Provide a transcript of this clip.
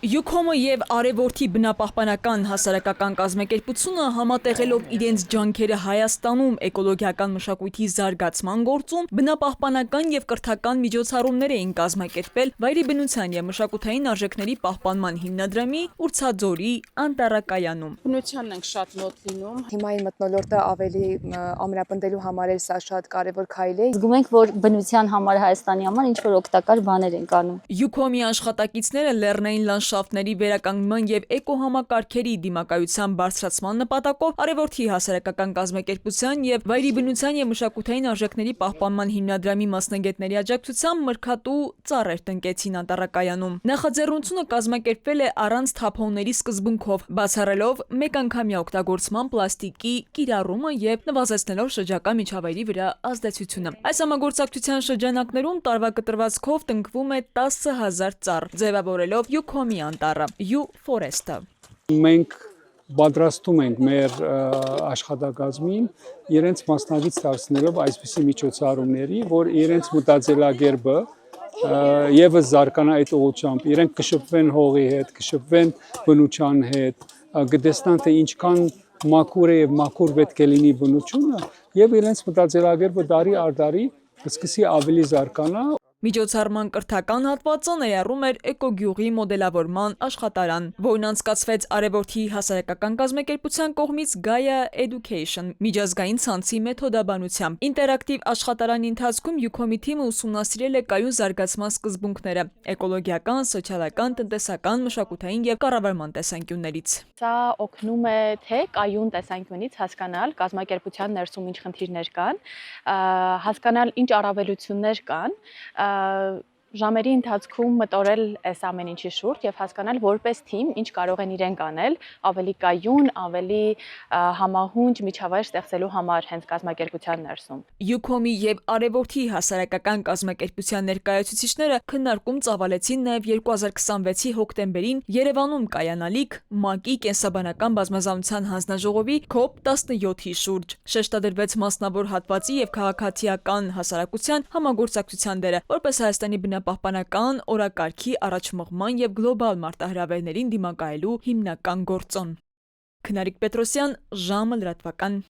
Յուքոմը և Արևորդի բնապահպանական հասարակական կազմակերպությունը համատեղելով իրենց ջանքերը Հայաստանում էկոլոգիական մշակույթի զարգացման գործում բնապահպանական և կրթական միջոցառումներ էին կազմակերպել Վայրի բնության և մշակութային արժեքների պահպանման հիմնադրամի Ուրցաձորի անտառակայանում։ Բնությանն ենք շատ մոտ լինում։ Հիմա իմ մթնոլորտը ավելի ամրապնդելու համար էլ սա շատ կարևոր քայլ է։ Զգում ենք, որ բնության համար Հայաստանի համար ինչ որ օգտակար բաներ ենք անում։ Յուքոմի աշխատակիցները լեռնային լանդշաֆտների վերականգնման և էկոհամակարգերի դիմակայության բարձրացման նպատակով Արևորդի հասարակական կազմակերպության և Վայրի բնության և մշակութային արժեքների պահպանման հիմնադրամի մասնագետների աջակցությամբ մրգատու ծառեր տնկեցին անտառակայանում։ Նախաձեռնությունը կազմակերպվել է առանց թափոնների սկզբունքով, բացառելով մեկանգամյա օգտագործման պլաստիկի կիրառումը և նվազեցնելով շրջակա միջավայրի վրա ազդեցությունը։ Այս համագործակցության շրջանակներում տարվա կտրվածքով տնկվում է 10,000 ծառ, ձևավորելով Յուքոմի անտառը U-Forest-ը։ Մենք պատրաստում ենք մեր աշխատակազմին իրենց մասնակից դարձնելով այսպիսի միջոցառումների, որ իրենց մտածելակերպը եւս զարգանա այդ ուղղությամբ, իրենք կշփվեն հողի հետ, կշփվեն բնության հետ, կտեսնան թե ինչքան մաքուր է եւ մաքուր պետք է լինի բնությունը եւ իրենց մտածելակերպը տարի առ տարի կսկսի ավելի զարգանա։ Միջոցառման կրթական հատվածը ներառում էր էկոգյուղի մոդելավորման աշխատարան, որն անցկացվեց Արևորդի հասարակական կազմակերպության կողմից Gaia Education միջազգային ցանցի մեթոդաբանությամբ։ Ինտերակտիվ աշխատարանի ընթացքում Յուքոմի թիմը ուսումնասիրել է կայուն զարգացման սկզբունքները էկոլոգիական, սոցիալական, տնտեսական, մշակութային և կառավարման տեսանկյուններից։ Սա օգնում է թե կայուն տեսանկյունից հասկանալ կազմակերպության ներսում ինչ խնդիրներ կան, հասկանալ ինչ առավելություններ կան, ժամերի ընթացքում մտորել այս ամեն ինչի շուրջ եւ հասկանալ որպես թիմ ինչ կարող են իրենք անել ավելի կայուն, ավելի համահունչ միջավայր ստեղծելու համար հենց կազմակերպության ներսում։ Յուքոմի եւ Արևորդի հասարակական կազմակերպության ներկայացուցիչները քննարկում ծավալեցին նաեւ 2026-ի հոկտեմբերին Երևանում կայանալիք ՄԱԿ-ի կենսաբանական բազմազանության հանձնաժողովի COP17-ի շուրջ։ Շեշտադրվեց մասնավոր հատվածի եւ քաղաքացիական հասարակության համագործակցության դերը, որպես Հայաստանի բնապահպանական օրակարգի առաջմղման եւ գլոբալ մարտահրավերներին դիմակայելու հիմնական գործոն։ Քնարիկ Պետրոսյան, ժամը լրատվական։